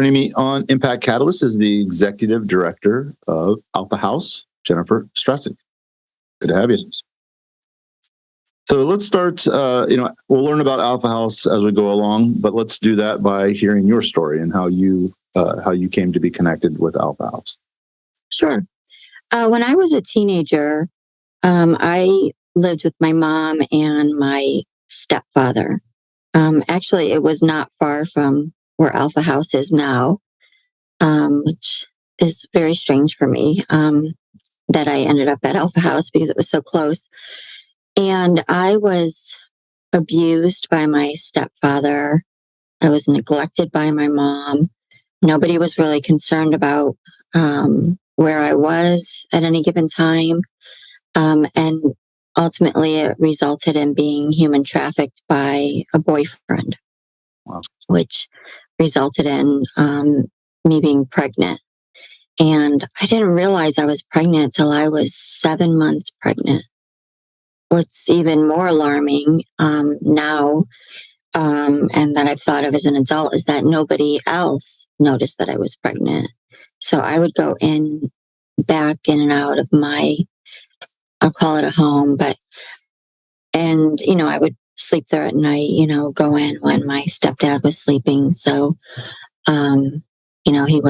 Joining me on Impact Catalyst is the Executive Director of Alpha House, Jennifer Stracick. Good to have you. So let's start, we'll learn about Alpha House as we go along, but let's do that by hearing your story and how you came to be connected with Alpha House. Sure. When I was a teenager, I lived with my mom and my stepfather. Actually, it was not far from where Alpha House is now, which is very strange for me that I ended up at Alpha House because it was so close. And I was abused by my stepfather. I was neglected by my mom. Nobody was really concerned about where I was at any given time. And ultimately, it resulted in being human trafficked by a boyfriend, wow. Which resulted in me being pregnant. And I didn't realize I was pregnant until I was 7 months pregnant. What's even more alarming now, and that I've thought of as an adult, is that nobody else noticed that I was pregnant. So I would go back in and out of I'll call it a home, and I would sleep there at night, go in when my stepdad was sleeping. So, he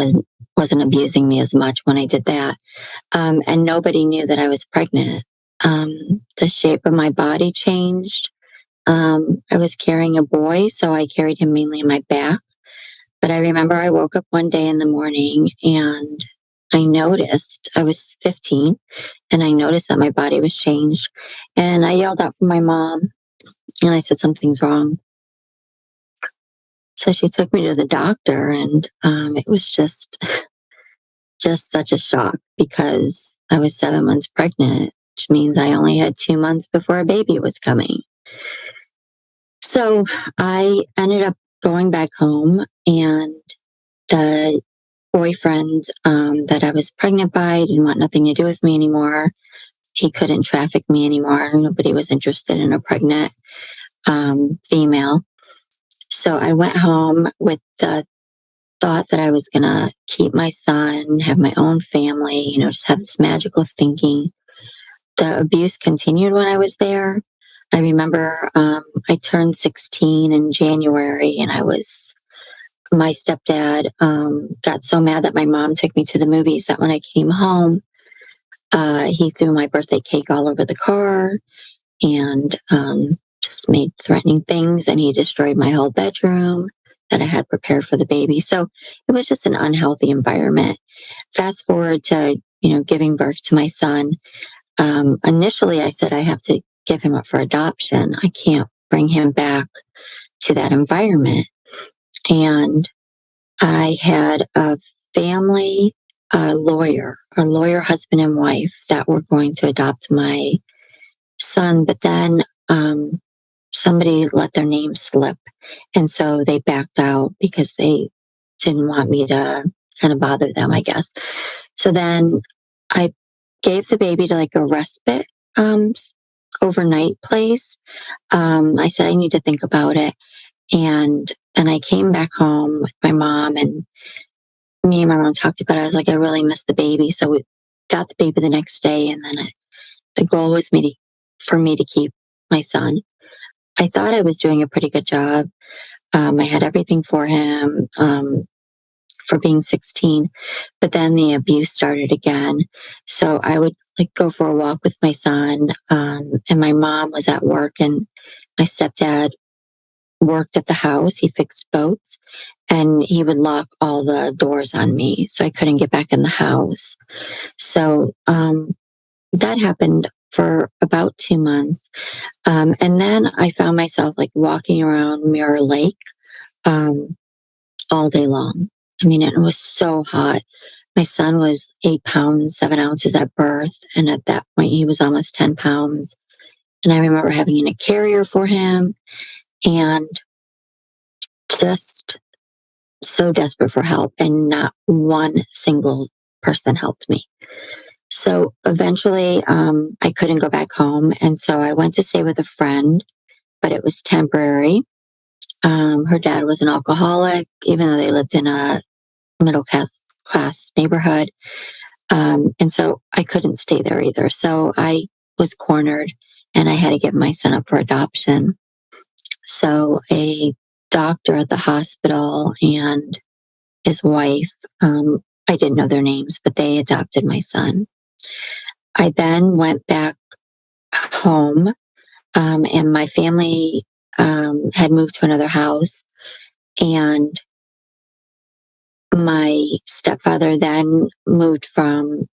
wasn't abusing me as much when I did that. And nobody knew that I was pregnant. The shape of my body changed. I was carrying a boy, so I carried him mainly on my back. But I remember I woke up one day in the morning and I noticed, I was 15, and I noticed that my body was changed. And I yelled out for my mom and I said, something's wrong. So she took me to the doctor, and it was just such a shock because I was 7 months pregnant, which means I only had 2 months before a baby was coming. So I ended up going back home, and the boyfriend that I was pregnant by didn't want nothing to do with me anymore. He couldn't traffic me anymore. Nobody was interested in a pregnant female. So I went home with the thought that I was going to keep my son, have my own family, just have this magical thinking. The abuse continued when I was there. I remember I turned 16 in January, and my stepdad got so mad that my mom took me to the movies that when I came home, he threw my birthday cake all over the car and just made threatening things, and he destroyed my whole bedroom that I had prepared for the baby. So it was just an unhealthy environment. Fast forward to, giving birth to my son. Initially, I said I have to give him up for adoption. I can't bring him back to that environment. And I had a family, a lawyer husband and wife that were going to adopt my son. But then somebody let their name slip. And so they backed out because they didn't want me to kind of bother them, I guess. So then I gave the baby to like a respite overnight place. I said, I need to think about it. And then I came back home with my mom, and me and my mom talked about it. I was like, I really miss the baby. So we got the baby the next day. And then the goal was for me to keep my son. I thought I was doing a pretty good job. I had everything for him for being 16, but then the abuse started again. So I would go for a walk with my son, and my mom was at work, and my stepdad worked at the house. He fixed boats, and he would lock all the doors on me, so I couldn't get back in the house. So that happened for about 2 months. And then I found myself walking around Mirror Lake all day long. I mean, it was so hot. My son was 8 pounds, 7 ounces at birth. And at that point, he was almost 10 pounds. And I remember having a carrier for him and just so desperate for help. And not one single person helped me. So eventually, I couldn't go back home. And so I went to stay with a friend, but it was temporary. Her dad was an alcoholic, even though they lived in a middle class neighborhood. And so I couldn't stay there either. So I was cornered and I had to give my son up for adoption. So a doctor at the hospital and his wife, I didn't know their names, but they adopted my son. I then went back home, and my family had moved to another house. And my stepfather then moved from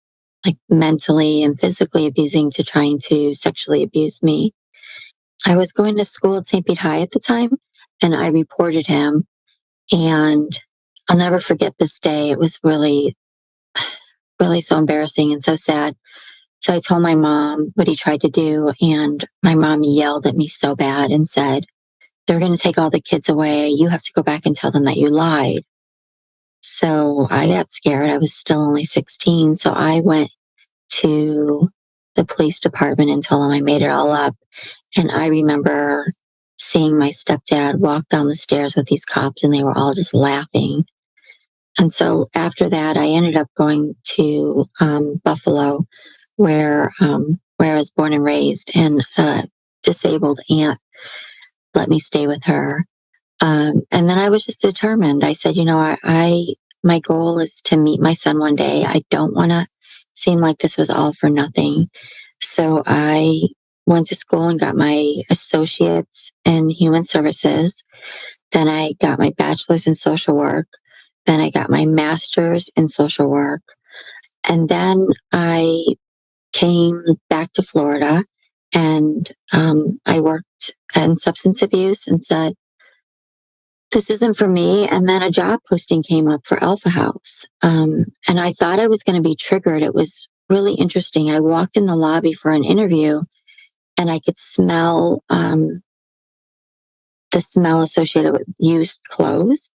like mentally and physically abusing to trying to sexually abuse me. I was going to school at St. Pete High at the time, and I reported him. And I'll never forget this day. It was really, really so embarrassing and so sad. So I told my mom what he tried to do, and my mom yelled at me so bad and said, "They're going to take all the kids away. You have to go back and tell them that you lied." So I got scared. I was still only 16. So I went to the police department and told them I made it all up. And I remember seeing my stepdad walk down the stairs with these cops, and they were all just laughing. And so after that, I ended up going to Buffalo, where I was born and raised, and a disabled aunt let me stay with her. And then I was just determined. I said, my goal is to meet my son one day. I don't want to seem like this was all for nothing. So I went to school and got my associates in human services. Then I got my bachelor's in social work. Then I got my master's in social work. And then I came back to Florida, and I worked in substance abuse and said, this isn't for me. And then a job posting came up for Alpha House. And I thought I was going to be triggered. It was really interesting. I walked in the lobby for an interview, and I could smell the smell associated with used clothes.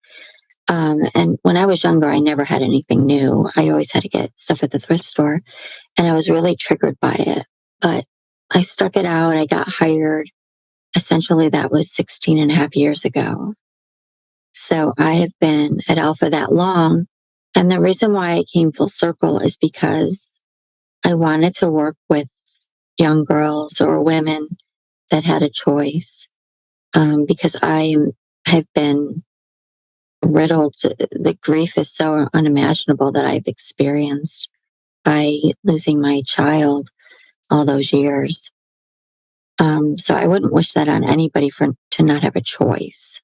And when I was younger, I never had anything new. I always had to get stuff at the thrift store. And I was really triggered by it. But I stuck it out. I got hired. Essentially, that was 16 and a half years ago. So I have been at Alpha that long. And the reason why I came full circle is because I wanted to work with young girls or women that had a choice. Because I have been riddled. The grief is so unimaginable that I've experienced by losing my child all those years. So I wouldn't wish that on anybody to not have a choice.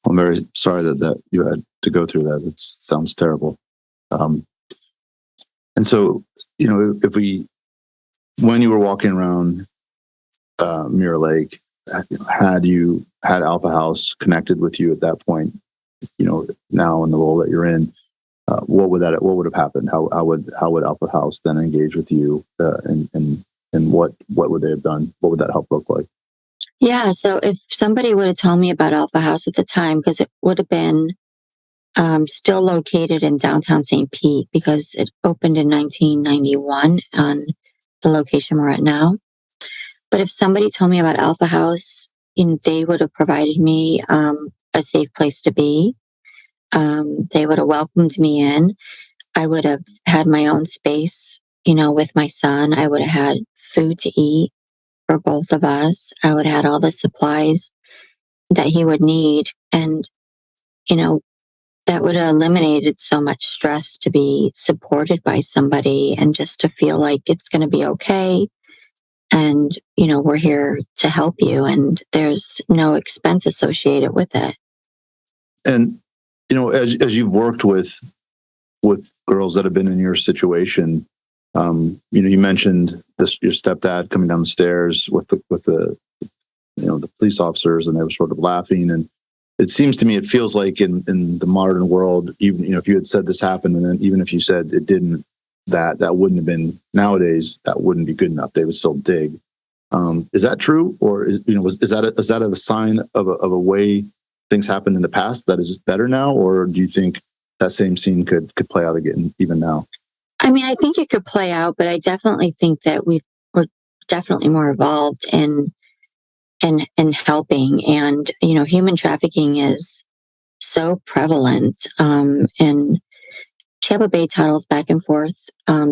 I'm very sorry that you had to go through that. It sounds terrible. And so, when you were walking around Mirror Lake, had Alpha House connected with you at that point, now in the role that you're in, what would have happened? How would Alpha House then engage with you, and what would they have done? What would that help look like? Yeah, so if somebody would have told me about Alpha House at the time, because it would have been still located in downtown St. Pete, because it opened in 1991 on the location we're at now. But if somebody told me about Alpha House, they would have provided me a safe place to be. They would have welcomed me in. I would have had my own space, with my son. I would have had food to eat for both of us. I would have had all the supplies that he would need. And, that would have eliminated so much stress to be supported by somebody and just to feel like it's going to be okay. And, we're here to help you, and there's no expense associated with it. And, as you've worked with girls that have been in your situation, you mentioned your stepdad coming down the stairs with the police officers, and they were sort of laughing. And it seems to me, it feels like in the modern world, even, if you had said this happened, and then even if you said it didn't, that wouldn't have been, nowadays, that wouldn't be good enough. They would still dig. Is that true? Or is that a sign of a way things happened in the past that is better now? Or do you think that same scene could play out again, even now? I mean, I think it could play out, but I definitely think that we're definitely more evolved in helping. And, human trafficking is so prevalent. And Tampa Bay tunnels back and forth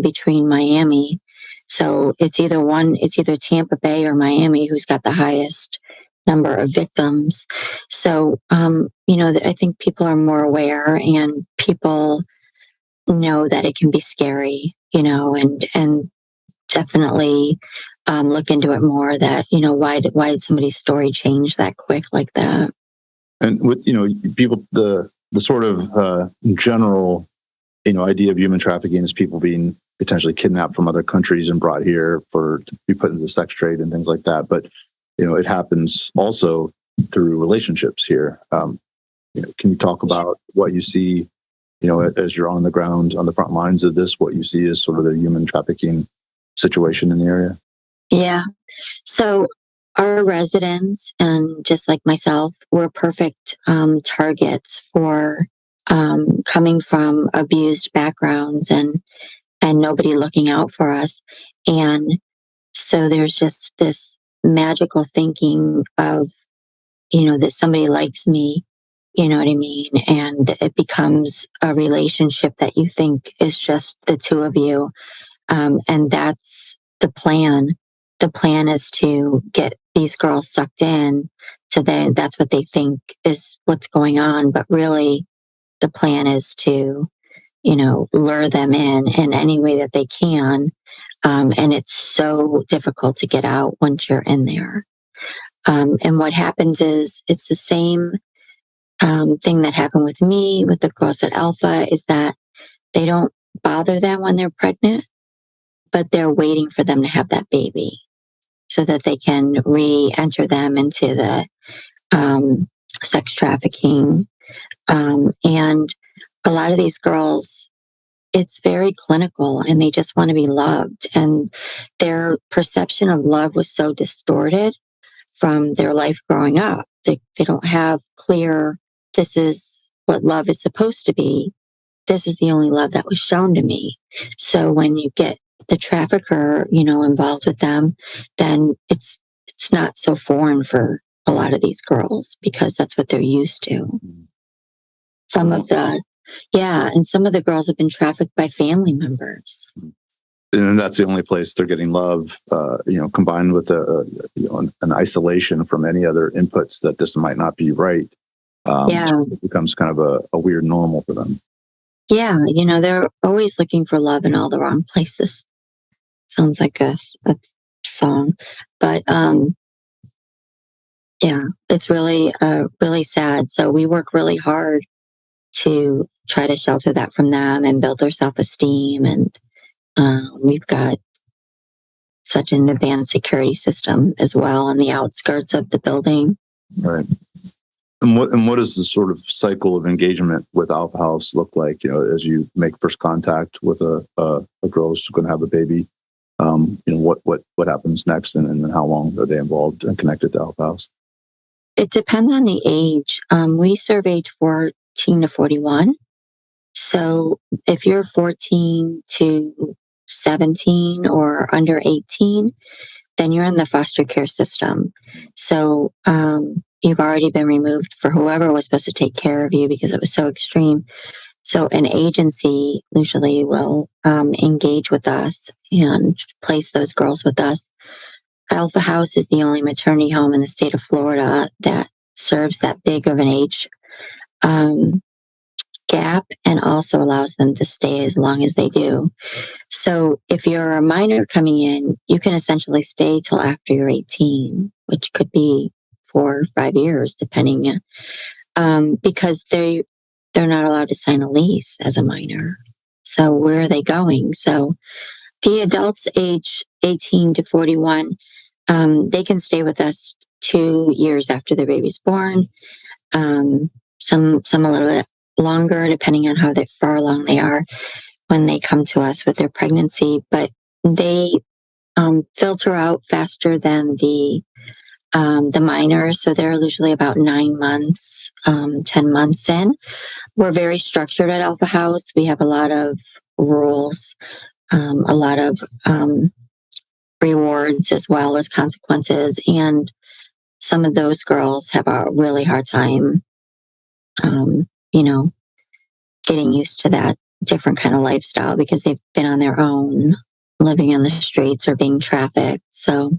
between Miami. So it's either Tampa Bay or Miami who's got the highest number of victims. So, I think people are more aware and people know that it can be scary, and definitely look into it more that, why did somebody's story change that quick like that? And with people, the sort of general idea of human trafficking is people being potentially kidnapped from other countries and brought here to be put into the sex trade and things like that. But it happens also through relationships here. Can you talk about what you see? As you're on the ground, on the front lines of this, what you see is sort of the human trafficking situation in the area. Yeah. So our residents, and just like myself, were perfect targets for coming from abused backgrounds and nobody looking out for us. And so there's just this magical thinking of, that somebody likes me, you know what I mean? And it becomes a relationship that you think is just the two of you. And that's the plan. The plan is to get these girls sucked in that's what they think is what's going on. But really, the plan is to, lure them in any way that they can. And it's so difficult to get out once you're in there. And what happens is it's the same thing that happened with me with the girls at Alpha, is that they don't bother them when they're pregnant, but they're waiting for them to have that baby so that they can re-enter them into the sex trafficking. And a lot of these girls, it's very clinical and they just want to be loved. And their perception of love was so distorted from their life growing up. They don't have clear, this is what love is supposed to be. This is the only love that was shown to me. So when you get the trafficker, involved with them, then it's not so foreign for a lot of these girls because that's what they're used to. Some of the, yeah, and some of the girls have been trafficked by family members. And that's the only place they're getting love, combined with an isolation from any other inputs that this might not be right. It becomes kind of a weird normal for them. Yeah, they're always looking for love in all the wrong places. Sounds like a song, but yeah, it's really really sad. So we work really hard to try to shelter that from them and build their self-esteem. And we've got such an advanced security system as well on the outskirts of the building. Right. And what does the sort of cycle of engagement with Alpha House look like? As you make first contact with a girl who's going to have a baby, what happens next, and then how long are they involved and connected to Alpha House? It depends on the age. We serve age 14 to 41. So if you're 14 to 17 or under 18, then you're in the foster care system. So you've already been removed for whoever was supposed to take care of you because it was so extreme. So an agency usually will engage with us and place those girls with us. Alpha House is the only maternity home in the state of Florida that serves that big of an age gap and also allows them to stay as long as they do. So if you're a minor coming in, you can essentially stay till after you're 18, which could be 4 or 5 years, depending, because they're not allowed to sign a lease as a minor. So where are they going? So the adults age 18 to 41, they can stay with us 2 years after the baby's born. Some a little bit longer, depending on how far along they are when they come to us with their pregnancy. But they filter out faster than the minors, so they're usually about 9 months, 10 months in. We're very structured at Alpha House. We have a lot of rules, a lot of rewards as well as consequences, and some of those girls have a really hard time getting used to that different kind of lifestyle because they've been on their own, living in the streets or being trafficked. So,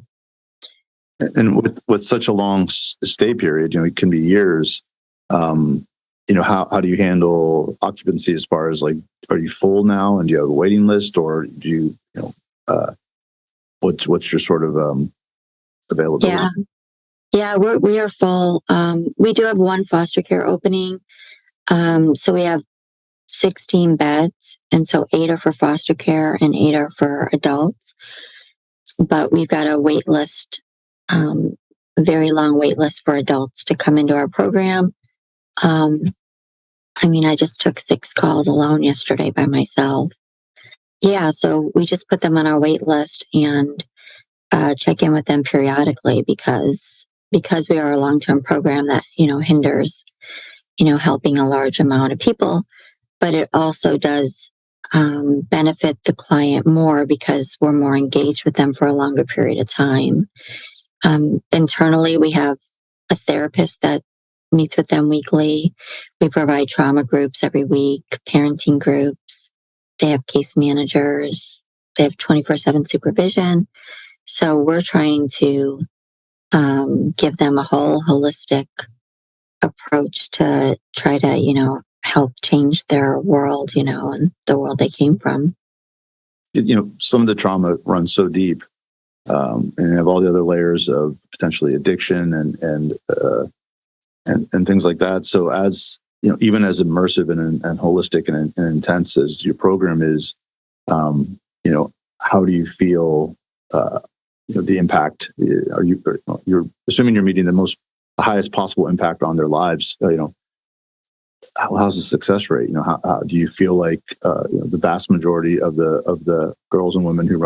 and with such a long stay period, it can be years. How do you handle occupancy as far as like, are you full now and do you have a waiting list, or do what's your sort of availability? Yeah, we are full. We do have one foster care opening. So we have 16 beds, and so 8 are for foster care and 8 are for adults. But we've got a wait list, a very long wait list for adults to come into our program. I just took 6 calls alone yesterday by myself. Yeah, so we just put them on our wait list and check in with them periodically because we are a long-term program that hinders helping a large amount of people, but it also does benefit the client more because we're more engaged with them for a longer period of time. Internally, we have a therapist that meets with them weekly. We provide trauma groups every week, parenting groups. They have case managers. They have 24/7 supervision. So we're trying to give them a whole holistic approach to try to, help change their world, and the world they came from. Some of the trauma runs so deep, and you have all the other layers of potentially addiction and things like that. So as even as immersive and holistic and intense as your program is, how do you feel? The impact? You're assuming you're meeting the highest possible impact on their lives. How's the success rate? How do you feel like the vast majority of the girls and women who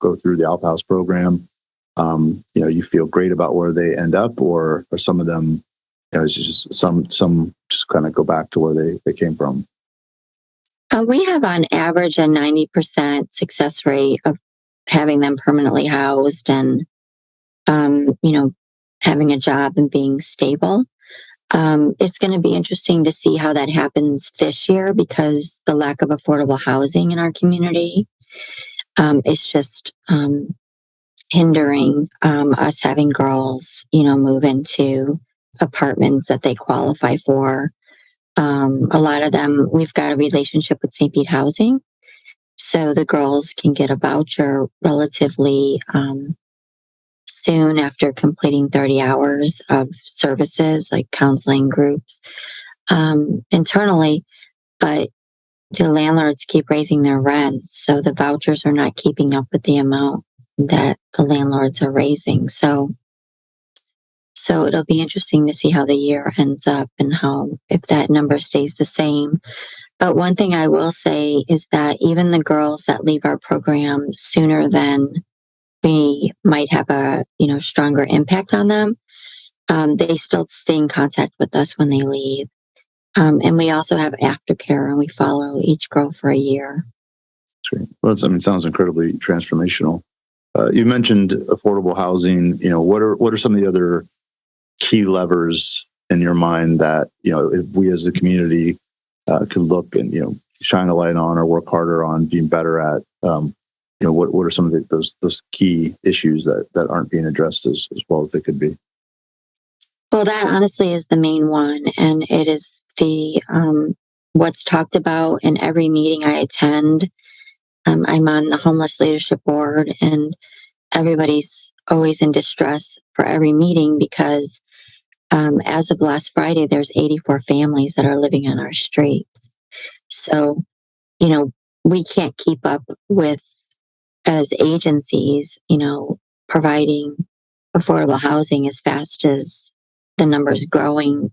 go through the Alpha House program, you feel great about where they end up, or some of them, it's just some just kind of go back to where they came from? We have on average a 90% success rate of having them permanently housed and, having a job and being stable. It's going to be interesting to see how that happens this year because the lack of affordable housing in our community is just hindering us having girls, move into apartments that they qualify for. A lot of them, we've got a relationship with St. Pete Housing. So the girls can get a voucher relatively soon after completing 30 hours of services like counseling groups internally, but the landlords keep raising their rents. So the vouchers are not keeping up with the amount that the landlords are raising. So it'll be interesting to see how the year ends up and if that number stays the same. But one thing I will say is that even the girls that leave our program sooner than we might have a stronger impact on them, they still stay in contact with us when they leave. And we also have aftercare, and we follow each girl for a year. That's great. Well, it sounds incredibly transformational. You mentioned affordable housing. What are some of the other key levers in your mind that if we as a community can look and shine a light on or work harder on being better at? What are some of those key issues that aren't being addressed as well as they could be? Well, that honestly is the main one, and it is the what's talked about in every meeting I attend. I'm on the homeless leadership board, and everybody's always in distress for every meeting because as of last Friday, there's 84 families that are living on our streets. So, we can't keep up with, as agencies, providing affordable housing as fast as the numbers growing,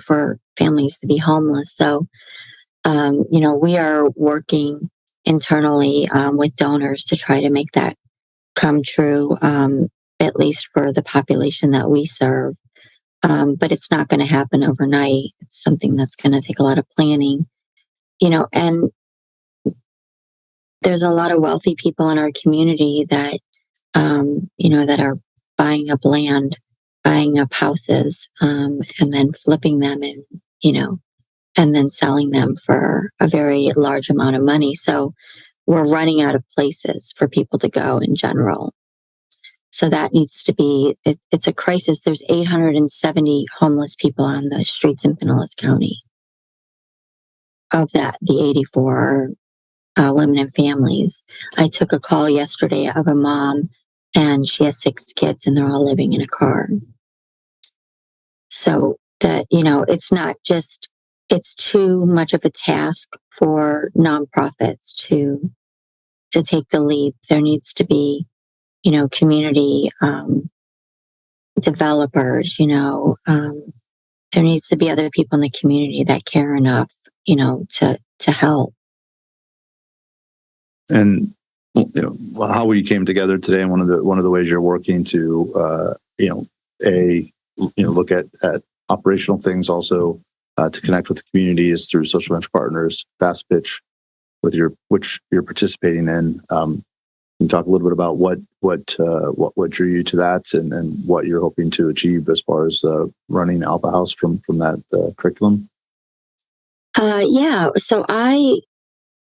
for families to be homeless. So, we are working internally with donors to try to make that come true, at least for the population that we serve. But it's not going to happen overnight. It's something that's going to take a lot of planning, and there's a lot of wealthy people in our community that, that are buying up land, buying up houses, and then flipping them and, and then selling them for a very large amount of money. So we're running out of places for people to go in general. So that needs to be, it's a crisis. There's 870 homeless people on the streets in Pinellas County. Of that, the 84 women and families. I took a call yesterday of a mom, and she has 6 kids, and they're all living in a car. So that, it's not just, it's too much of a task for nonprofits to take the leap. There needs to be, community developers, there needs to be other people in the community that care enough, to help. And how we came together today, and one of the ways you're working to look at operational things, also to connect with the community, is through Social Venture Partners Fast Pitch, which you're participating in. Can you talk a little bit about what drew you to that, and what you're hoping to achieve as far as running Alpha House from that curriculum? Yeah. So I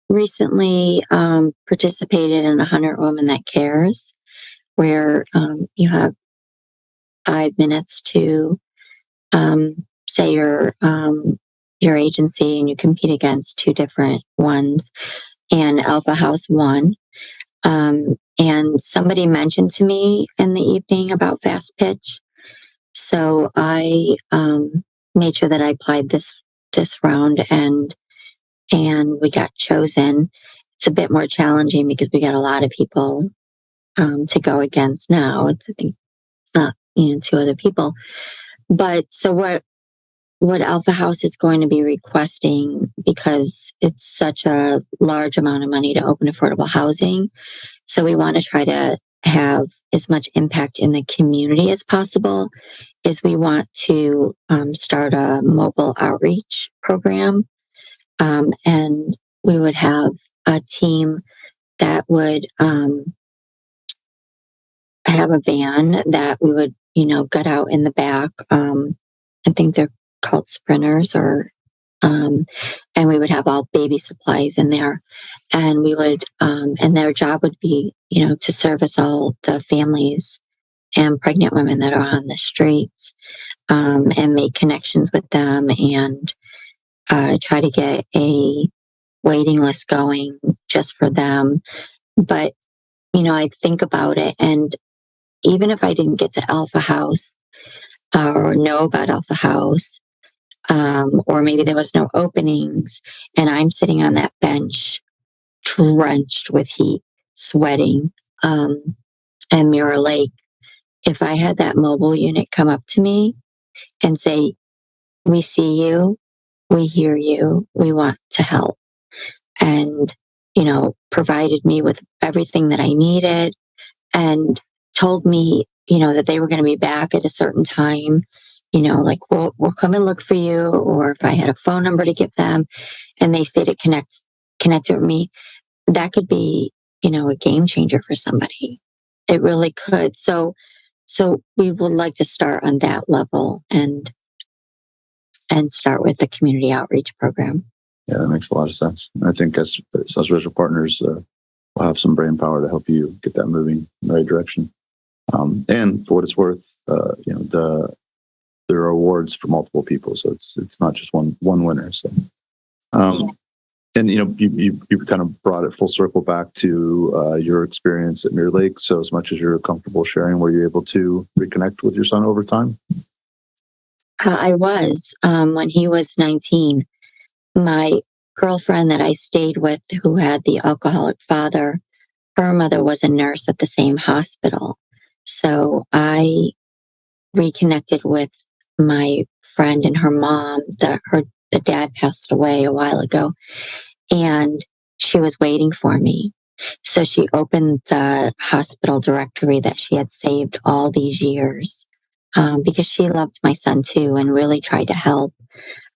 recently participated in 100 Women That Cares, where you have 5 minutes to say your agency, and you compete against 2 different ones. And Alpha House won. And somebody mentioned to me in the evening about Fast Pitch, so I made sure that I applied this round, and we got chosen. It's a bit more challenging because we got a lot of people to go against now. I think it's not 2 other people, but so what Alpha House is going to be requesting, because it's such a large amount of money to open affordable housing, so we want to try to have as much impact in the community as possible, is we want to start a mobile outreach program. And we would have a team that would have a van that we would, gut out in the back. I think they're called sprinters, and we would have all baby supplies in there, and we would, and their job would be, to service all the families and pregnant women that are on the streets, and make connections with them, and try to get a waiting list going just for them. But, I think about it, and even if I didn't get to Alpha House or know about Alpha House, or maybe there was no openings, and I'm sitting on that bench drenched with heat, sweating, and Mirror Lake, if I had that mobile unit come up to me and say, "We see you, we hear you, we want to help," and, provided me with everything that I needed, and told me, that they were going to be back at a certain time, like, we'll come and look for you, or if I had a phone number to give them, and they stayed connected with me, that could be, a game changer for somebody. It really could. So we would like to start on that level, and start with the community outreach program. Yeah, that makes a lot of sense. I think as Social Venture Partners, we'll have some brain power to help you get that moving in the right direction. And for what it's worth, there are awards for multiple people, so it's not just one winner. So, and you kind of brought it full circle back to your experience at Mirror Lake. So, as much as you're comfortable sharing, were you able to reconnect with your son over time? I was, when he was 19. My girlfriend that I stayed with, who had the alcoholic father, her mother was a nurse at the same hospital. So I reconnected with my friend and her mom. The dad passed away a while ago, and she was waiting for me. So she opened the hospital directory that she had saved all these years, because she loved my son too and really tried to help.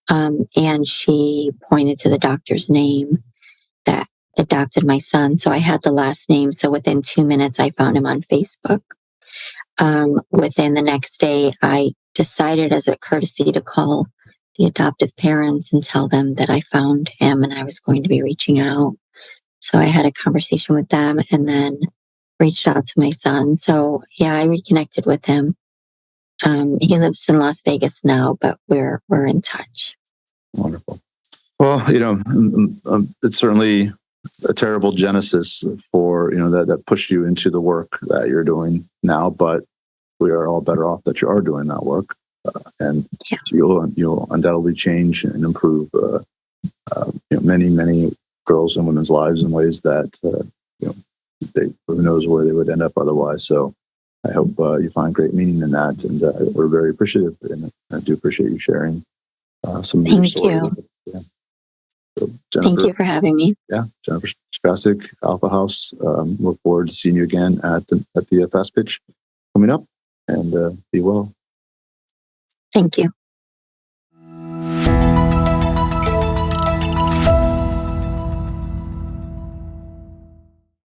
And she pointed to the doctor's name that adopted my son. So I had the last name. So within 2 minutes, I found him on Facebook. Within the next day, I decided as a courtesy to call the adoptive parents and tell them that I found him and I was going to be reaching out. So I had a conversation with them and then reached out to my son. So yeah, I reconnected with him. He lives in Las Vegas now, but we're in touch. Wonderful. Well, it's certainly a terrible genesis for, that pushed you into the work that you're doing now, but we are all better off that you are doing that work. And yeah. you'll undoubtedly change and improve many girls and women's lives in ways that who knows where they would end up otherwise. So I hope you find great meaning in that, and we're very appreciative, and I do appreciate you sharing some of your story. Thank you. Yeah. So, Jennifer, thank you for having me. Yeah, Jennifer Stracick, Alpha House. Look forward to seeing you again at the Fast Pitch coming up, and be well. Thank you.